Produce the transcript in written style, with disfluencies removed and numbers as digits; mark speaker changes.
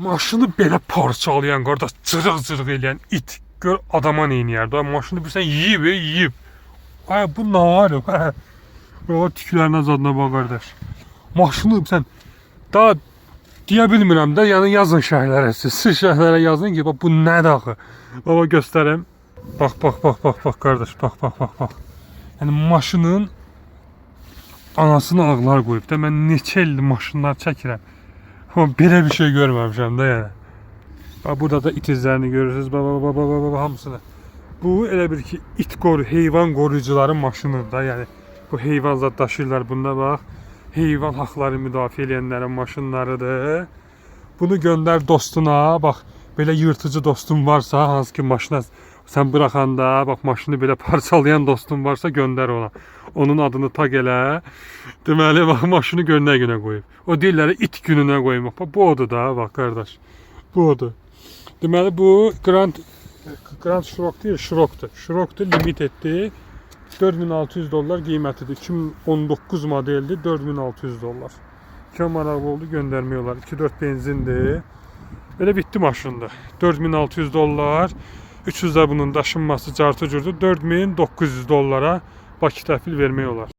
Speaker 1: maşını belə parçalayan qardaş, cırıq-cırıq eləyən it. Gör adama neyniyərdi. Maşını bilsən yeyib. Ay bu nə var? O tüklərinin zadına bax qardaş. Maşını bilsən daha deyə bilmirəm də, yəni yazın şərhlərə siz. Siz şərhlərə yazın ki, bax bu nədir axı? Baba göstərəm. Bax qardaş, bax. Yəni maşının anasını ağlar qoyub da, mən neçə ildir maşınlar çəkirəm. Amma belə bir şey görməmişəm də yəni. Bax burada da it izlərini görürsünüz. Bax hamısını. Bu elə bir ki heyvan qoruyucuların maşınıdır da, yəni bu heyvan zad daşıyırlar bunda bax. Heyvan haqları müdafiə edənlərin maşınlarıdır. Bunu göndər dostuna, bax belə yırtıcı dostun varsa, hansı ki maşına sən bıraxanda, bax maşını belə parçalayan dostun varsa göndər ona. Onun adını tag elə. Deməli bax maşını gör nə günə qoyub. O deyirlər it gününə qoymaq. Bax bu odur da, bax qardaş. Bu odur. Deməli bu Grand Scirocco deyil, Scirocco limiteddir. $4600 qiymətidir. 2019 modeldir, $4600. Çox maraqlı oldu, göndərmək olar. 2.4 benzindir. Belə bitdi maşında. $4600. 300 də bunun daşınması cartı cürdür. $4900 Bakı təhvil vermək olar.